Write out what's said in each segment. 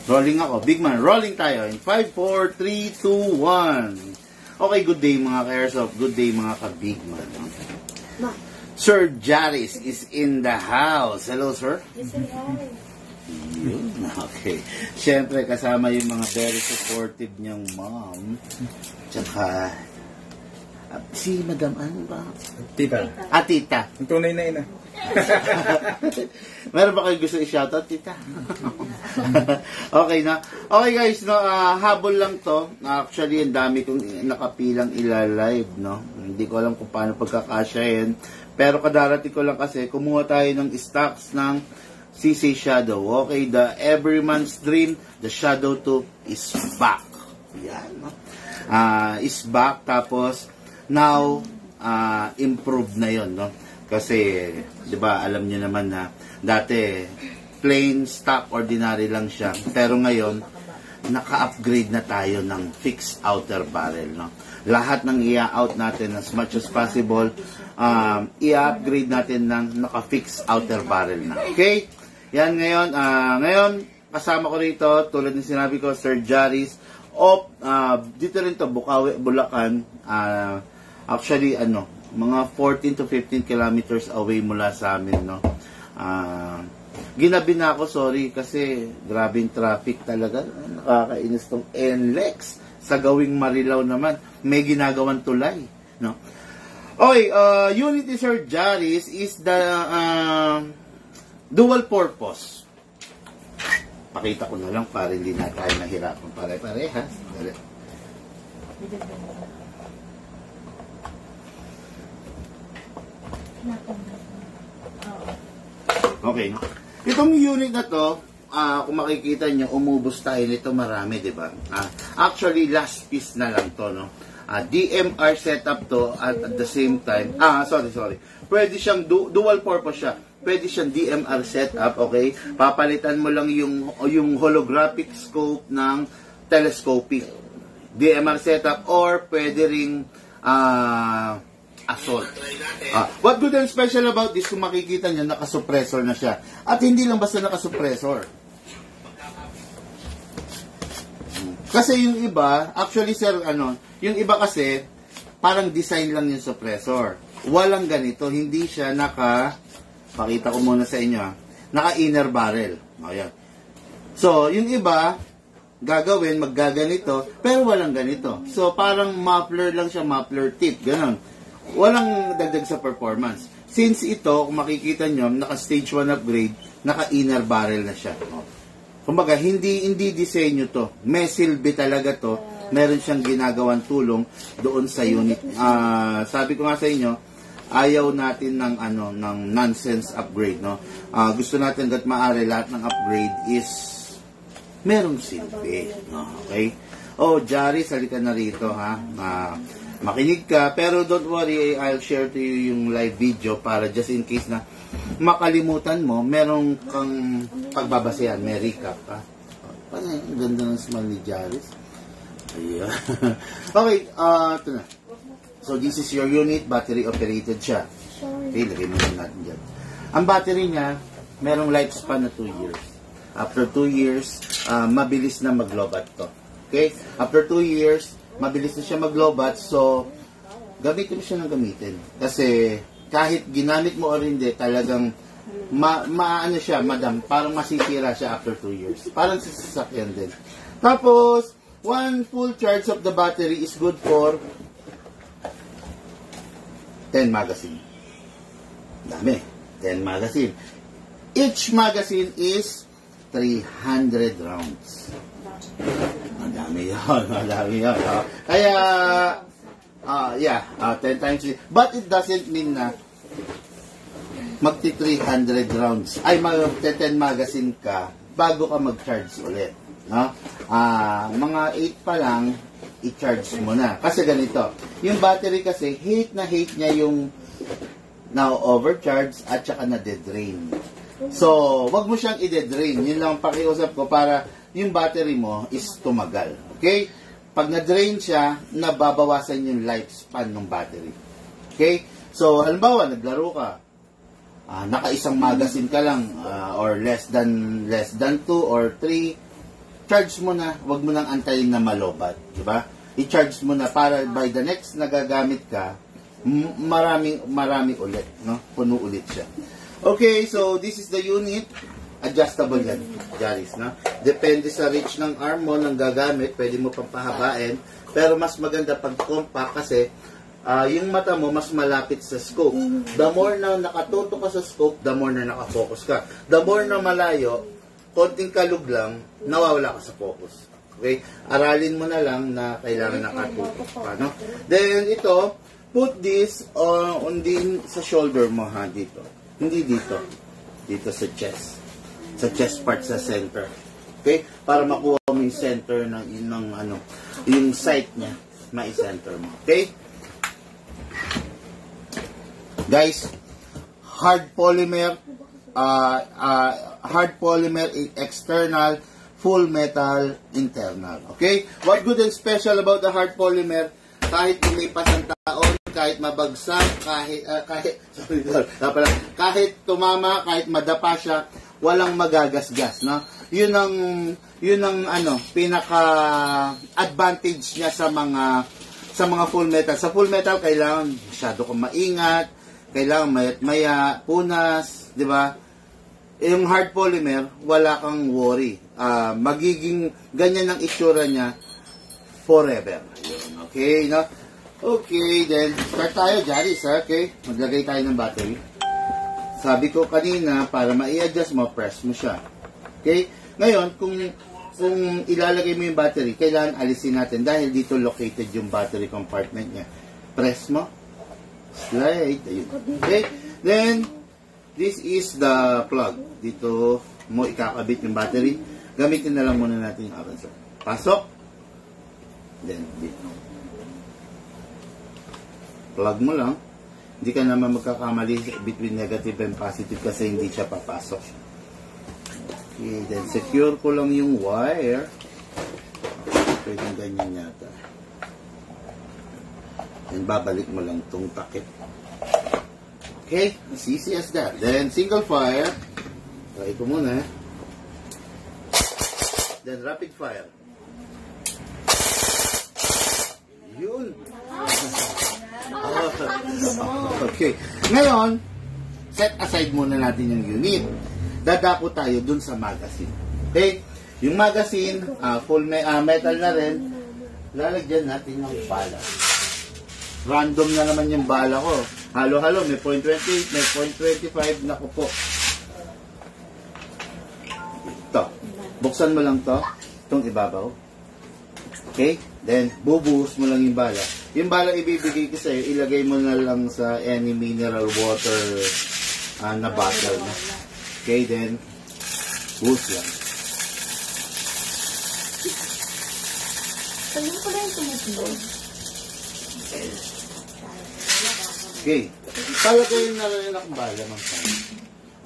Rolling ako. Big man, rolling tayo. In 5, 4, 3, 2, 1. Okay, good day mga ka-airsoft. Good day mga ka-big man. Sir Jaris is in the house. Hello, sir. Yes, sir. Yun, okay. Siyempre, kasama yung mga very supportive niyang mom. Tsaka, si Madam, ano ba? Tita. Tita. Ang tunay na ina. Meron ba kayo gusto i-shoutout, tita? Okay na. Okay guys, no, habol lang to. Actually, ang dami kong nakapilang ila-live, no. Hindi ko alam kung paano pagkakasyahin. Pero kadarating ko lang kasi, kumuha tayo ng stocks ng CC Shadow. Okay, the Everyman's Dream, the Shadow 2 is back. Yan, no. Is back, tapos, now, improved na yon, no. Kasi, di ba, alam niyo naman na dati, plain stock ordinary lang siya. Pero ngayon, naka-upgrade na tayo ng fixed outer barrel, no? Lahat ng i-out natin as much as possible, i-upgrade natin ng naka-fixed outer barrel na. Okay? Yan ngayon, kasama ko rito, tulad ng sinabi ko, Sir Jaris, dito rin to, Bukawi, Bulacan, actually, mga 14 to 15 kilometers away mula sa amin, no. Ginabi na ako, sorry, kasi grabing traffic talaga. Nakakainis tong NLEX. Sa gawing Marilao naman, may ginagawang tulay, no. Okay, Unity Sir Jaris is the dual purpose. Pakita ko na lang para hindi na tayo nahirapan pare-parehas. Okay. Itong unit na to, kung makikita nyo, umubos tayo nito marami, di ba? Actually, last piece na lang to, no? DMR setup to at the same time, sorry. Pwede siyang dual purpose siya. Pwede siyang DMR setup, okay? Papalitan mo lang yung holographic scope ng telescopic DMR setup, or pwede ring assault. What good and special about this, kung makikita nyo, nakasuppressor na siya. At hindi lang basta nakasuppressor. Kasi yung iba, actually sir, yung iba kasi, parang design lang yung suppressor. Walang ganito, hindi siya pakita ko muna sa inyo, naka-inner barrel. Ayan. So, yung iba, maggaganito, pero walang ganito. So, parang muffler lang siya, muffler tip, ganon. Walang dagdag sa performance. Since ito, kung makikita nyo, naka-stage 1 upgrade, naka-inner barrel na siya. Kumbaga, hindi disenyo to. May silbi talaga to. Meron siyang ginagawang tulong doon sa unit. Sabi ko nga sa inyo, ayaw natin ng nonsense upgrade, no? Gusto natin that maaari lahat ng upgrade is merong silbi. Okay? Jari, salika na rito, ha? Makinig ka, pero don't worry, I'll share to you yung live video para just in case na makalimutan mo, merong kang pagbabasehan, may recap, ha? Parang ang ganda ng smile ni Jaris. Ayan. Okay, ito na. So, this is your unit, battery operated siya. Okay, lagay mo natin dyan. Ang battery niya, merong lifespan na 2 years. After 2 years, mabilis na mag-lobat to. Okay? After 2 years, mabilis na siya mag-lobat, so gamitin mo siya ng gamitin. Kasi kahit ginamit mo o hindi, talagang maano siya, madam, parang masisira siya after 2 years. Parang sasakyan din. Tapos, 1 full charge of the battery is good for 10 magazine. Dami. 10 magazine. Each magazine is 300 rounds. Madami yun. Kaya, 10 times. But it doesn't mean na magti-300 rounds. Ay, magti-10 magazine ka bago ka mag-charge ulit. No? Mga 8 pa lang, i-charge mo na. Kasi ganito, yung battery kasi, hate niya yung now overcharge at saka na-dedrain. So, wag mo siyang i-dedrain. Yun lang pakiusap ko para yung battery mo is tumagal. Okay? Pag na-drain siya, nababawasan yung lifespan ng battery. Okay? So, halimbawa, naglaro ka. Naka-isang magazine ka lang or less than 2 or 3. charge mo na, wag mo nang antayin na malobat, di ba? I-charge mo na para by the next nagagamit ka, marami ulit, no? Puno ulit siya. Okay, so this is the unit. Adjustable yan, Jaris, no? Depende sa reach ng arm mo ng gagamit, pwede mo pang pahabain, pero mas maganda pag compact kasi yung mata mo mas malapit sa scope. The more na nakatuto ka sa scope, the more na nakafocus ka. The more na malayo, konting kalug lang, nawawala ka sa focus. Okay? Aralin mo na lang na kailangan nakatuto pa, no? Then, ito, put this on din sa shoulder mo, ha, dito. Hindi dito. Dito sa chest. Sa chest part sa center. Okay? Para makuha mo yung center ng yung sight niya, mai-center mo. Okay? Guys, hard polymer external, full metal internal. Okay? What good and special about the hard polymer? Kahit lumipas ang taon, kahit mabagsak, kahit tumama, kahit madapa siya, walang magagasgas, no? Yun ang pinaka advantage niya sa mga full metal. Sa full metal kailangan masyado kang maingat, kailangan maya punas, di ba? Yung hard polymer, wala kang worry. Magiging ganyan ang itsura niya forever. Okay, no? Okay, then start tayo, Jaris, okay? Maglagay tayo ng battery. Sabi ko kanina, para ma-i-adjust mo, press mo siya. Okay? Ngayon, kung ilalagay mo yung battery, kailangan alisin natin dahil dito located yung battery compartment niya. Press mo, slide, ayun. Okay? Then, this is the plug. Dito mo ikakabit yung battery. Gamitin na lang muna natin yung avancer. Pasok. Then, dito. Plug mo lang. Hindi ka naman magkakamali between negative and positive kasi hindi siya papasok. Okay, then secure ko lang yung wire. Okay, pwedeng ganyan yata. And babalik mo lang itong takip. Okay, as easy as that. Then, single fire. Try ko muna. Then, rapid fire. Yun. Okay. Ngayon, set aside muna natin yung unit. Dadako tayo dun sa magazine. Okay? Yung magazine, full metal na rin. Lalagyan natin ng bala. Random na naman yung bala ko. Halo-halo, may .28, may .25, naku po. Ito. Buksan mo lang to. Itong ibabaw. Okay? Then, bubuhos mo lang yung bala. Yung bala ibibigay ko sa'yo, ilagay mo na lang sa any mineral water na bottle. No? Okay, then, buhos lang. Ayun pala yung tumutuloy. Okay. Palagayin na rin akong bala ng time.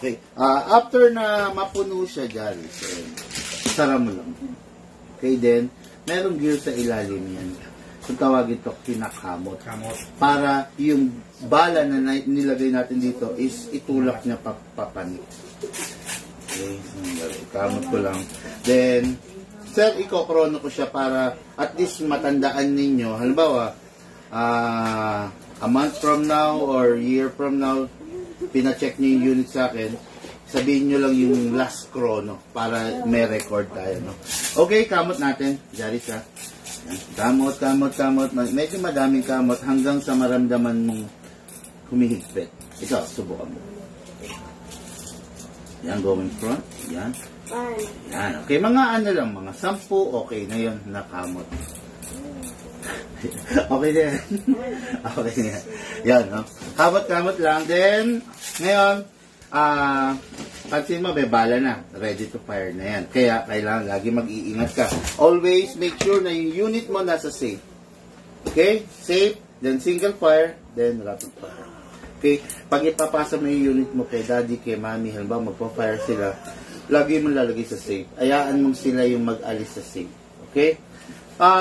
Okay. After na mapuno siya dyan, so, sara mo lang. Okay, then, merong gear sa ilalim yan. Kung tawagin ito, kinakamot. Para yung bala na nilagay natin dito is itulak niya papanik. Okay, kamot ko lang. Then, sir, ikokrono ko siya para at least matandaan ninyo. Halimbawa, a month from now or year from now, pina-check niyo yung unit sa akin, sabihin nyo lang yung last chrono para may record tayo. No? Okay, kamot natin. Jaris, ha? Kamot. Medyo madaming kamot hanggang sa maramdaman mong humihigpit. Ikaw, subukan mo. Yan, going front. Yan. Yan. Okay, mga ano lang, mga 10, okay na yun, nakamot. Okay na yan. Okay na yan. Yan, no? Kamot lang. Then, ngayon, pansin mo, may bala na. Ready to fire na yan. Kaya, kailangan lagi mag-iingat ka. Always make sure na yung unit mo nasa safe. Okay? Safe, then single fire, then rapid fire. Okay? Pag ipapasa mo yung unit mo kay daddy, kay mommy, halimbawa magpa-fire sila, lagi mo lalagay sa safe. Ayaan mo sila yung mag-alis sa safe. Okay?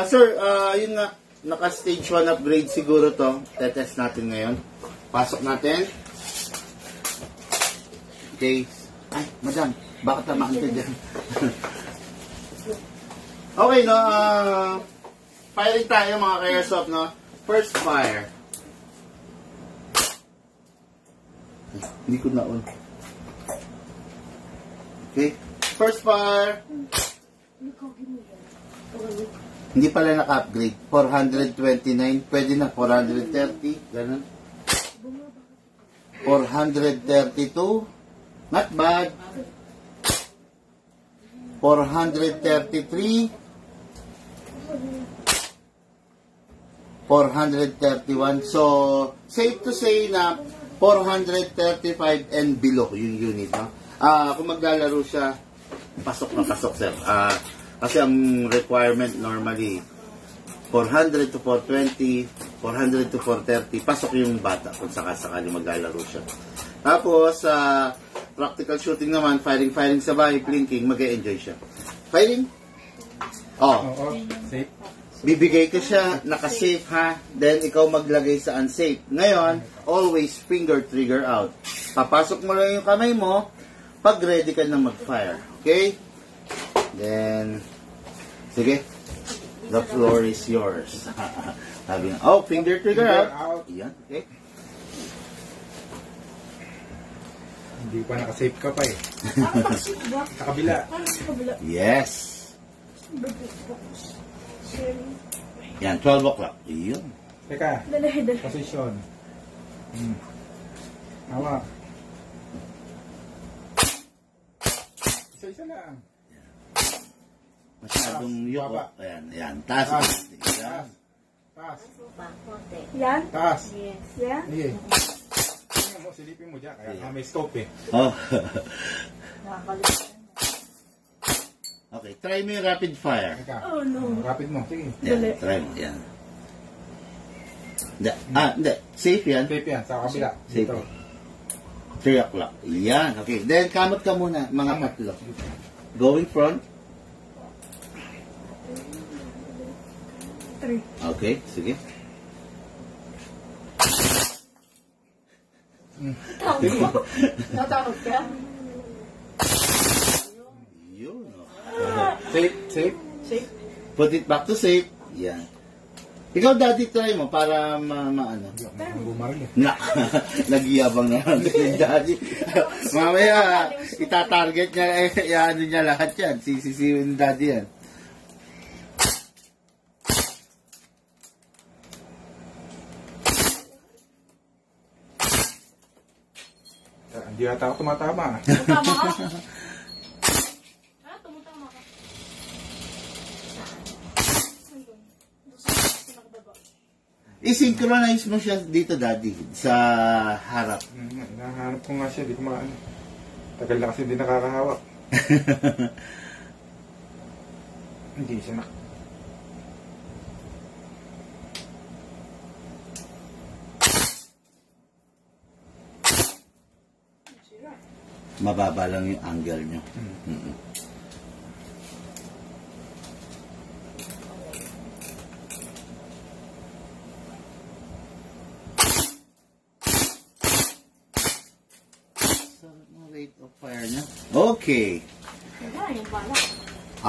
Sir, yun nga, naka-stage 1 upgrade siguro to. Tetest natin ngayon. Pasok natin. Okay. Ay, madam, baka tamaan ka dyan. Okay, no? Firing tayo mga ka-airsoft, no? First fire. Hindi ko na-on. Okay. First fire. Hindi pala naka-upgrade. 429. Pwede na. 430. Ganun. 432. Not bad. 433. 431. So, safe to say na 435 and below yung unit. No? Kung maglalaro siya, pasok na pasok, sir. Kasi ang requirement normally 400 to 420, 400 to 430, pasok yung bata kung sakasakali maglalaro siya. Tapos, practical shooting naman, firing sa bahay, blinking, mag-e-enjoy siya. Firing? Oo, safe. Bibigay ko siya, naka-safe ha, then ikaw maglagay sa unsafe. Ngayon, always finger trigger out. Papasok mo lang yung kamay mo, pag ready ka na mag-fire. Okay? Then, sige. The floor is yours. Sabi na, oh, finger trigger out. Yan, okay. Hindi pa naka-safe ka pa eh. Sa kabila. Yes. Yan, 12 o'clock. Yun. Teka, posisyon. Hawak. Isa-isa lang. Masyadong Taas, yoko. baba. Ayan, ayan. Taas. Taas. Ayan. Taas. Yan? Taas. Yan? Sige. Tingnan mo, silipin mo dyan. Kaya may scope eh. Oh. Okay, try mo yung rapid fire. Teka. Oh, no. Rapid mo. Sige. Yan, try mo. Yan. Hindi. Safe yan. Safe yan. Sa kabila. Safe. Dito. 3 o'clock. Yan. Okay. Then, kamot ka muna, mga tatlo. Going front. 3. Okay, sige. Natawag ka? Yun. Oh. Safe. Safe. Safe. Put it back to safe. Yan. Ikaw, daddy, try mo para maano. Hindi ako mukhang bumaril eh. Na, nagyabang na lang yung daddy. Mamaya, itatarget niya, ano niya lahat yan. Sisisiwin ng daddy yan. Hindi ata ako tumatama. Tumutama ka? Ha? Tumutama ka? I-synchronize mo siya dito, daddy, sa harap. Nahanap ko nga siya. Di ko maano. Tagal na kasi hindi nakakahawak. Hindi siya nak... Mababa lang yung angle nyo. Mm-mm. Sarap ng rate of fire niya. Okay. Wala, yung bala.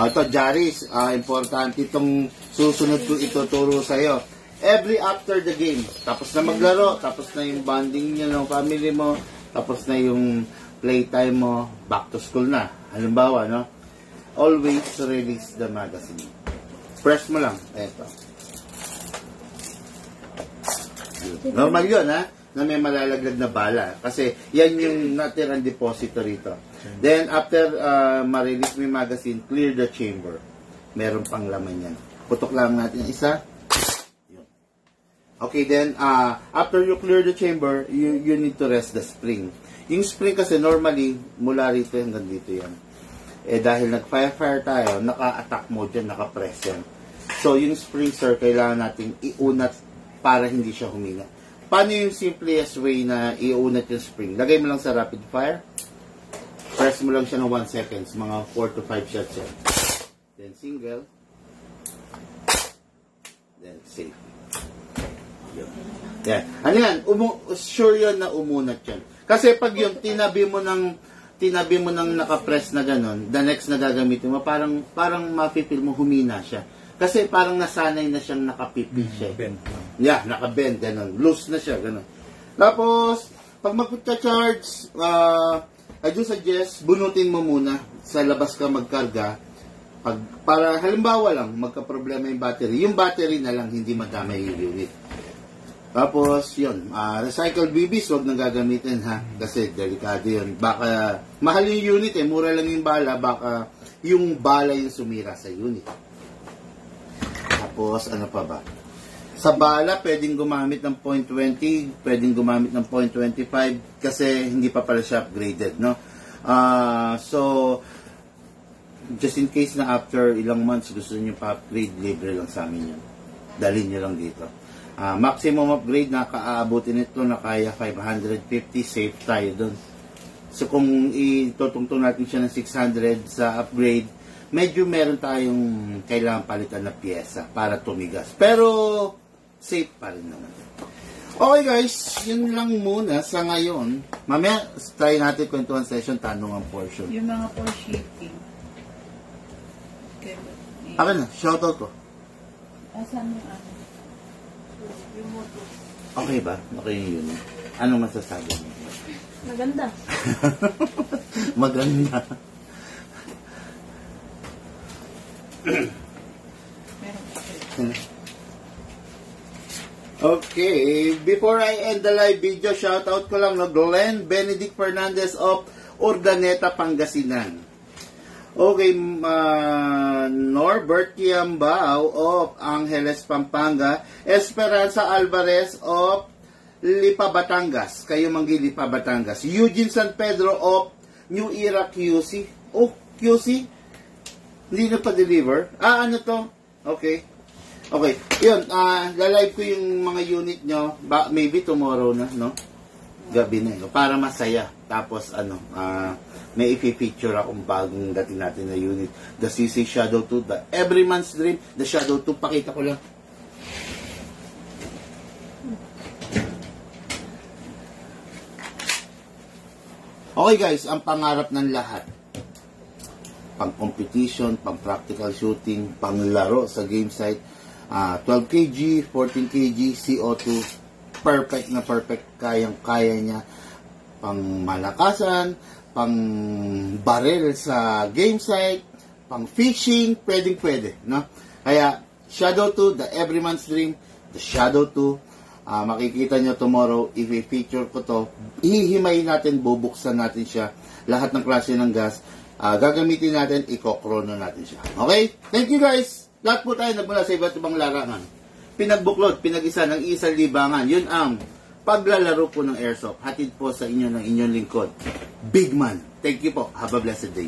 Ito, Jaris, importante itong susunod ko ituturo sa'yo. Every after the game, tapos na maglaro, tapos na yung bonding niyo ng family mo, tapos na yung playtime mo, back to school na. Halimbawa, no? Always release the magazine. Press mo lang. Eto. Normal yun, ha? Na may malalaglag na bala. Kasi yan yung natirang deposito rito. Then, after ma-release mo yung magazine, clear the chamber. Meron pang laman yan. Putok lang natin yung isa. Yun. Okay, then, after you clear the chamber, you need to rest the spring. Yung spring kasi normally, mula rito hanggang dito yan. Eh dahil nag-fire tayo, naka-attack mode yan, naka-press yan. So yung spring, sir, kailangan natin iunat para hindi siya humina. Paano yung simplest way na iunat yung spring? Lagay mo lang sa rapid fire. Press mo lang siya ng 1 seconds, mga 4 to 5 shots yan. Then single. Then safe. Yun. Yan. Ano yan? Sure yun na umunat yan. Kasi pag yun, tinabi mo ng tinabi mo ng nakapress na ganon, the next na gagamitin mo, parang mapipil mo, humina siya. Kasi parang nasanay na siyang nakapipil siya. Bend. Yeah, nakabend, ganon. Loose na siya, ganon. Tapos, pag magpa-charge, I do suggest, bunutin mo muna. Sa labas ka magkarga. Para halimbawa lang, magka-problema yung battery na lang, hindi madamay yung unit. Tapos, yun, recycled BBs, huwag nang gagamitin ha, kasi delikado yun. Baka, mahal yung unit mura lang yung bala, baka yung bala yung sumira sa unit. Tapos, ano pa ba? Sa bala, pwedeng gumamit ng 0.20, pwedeng gumamit ng 0.25, kasi hindi pa pala siya upgraded, no? So, just in case na after ilang months gusto nyo pa-upgrade, libre lang sa amin yun. Dalhin nyo lang dito. Maximum upgrade na kaaabutin ito na kaya 550, safe tayo dun. So kung itutungtong natin siya ng 600 sa upgrade, medyo meron tayong kailangan palitan na pyesa para tumigas. Pero safe pa rin naman. Okay guys, yun lang muna sa ngayon. Mamaya try natin kwentuhan session, tanong ang portion. Yung mga for shipping. Akin na, shoutout ko. Asan yung ano? Yung moto. Okay ba? Okay yun. Anong masasabi mo? Maganda. Maganda. Meron pa. Okay, before I end the live video, shoutout ko lang no, Glenn Benedict Fernandez of Urdaneta, Pangasinan. Okay, Norbert Kiambao of Angeles, Pampanga. Esperanza Alvarez of Lipa, Batangas. Kayo manggi Lipa, Batangas. Eugene San Pedro of New Era, QC. Oh, QC? Hindi na pa-deliver? Ano to? Okay. Okay. Yun, lalive ko yung mga unit nyo. Maybe tomorrow na, no? Gabi na, no? Para masaya. Tapos, may i-feature akong bagong dating natin na unit. The CC Shadow 2, the Everyman's Dream, the Shadow 2, pakita ko lang. Okay guys, ang pangarap ng lahat. Pang competition, pang practical shooting, pang laro sa game site, 12 kg, 14 kg, CO2, perfect na perfect, kayang-kaya niya. Pang malakasan, pang barrel sa game site, pang fishing, pwedeng-pwede, no? Kaya, Shadow 2, the Everyman's Dream, the Shadow 2, makikita nyo tomorrow, i-feature ko to, ihihimayin natin, bubuksan natin siya, lahat ng klase ng gas, gagamitin natin, i-kokrono natin siya. Okay? Thank you guys! Lahat po tayo nagmula sa iba't ibang larangan. Pinagbuklod, pinag-isa ng isang libangan. Yun ang paglalaro po ng airsoft. Hatid po sa inyo ng inyong lingkod. Big Man. Thank you po. Have a blessed day.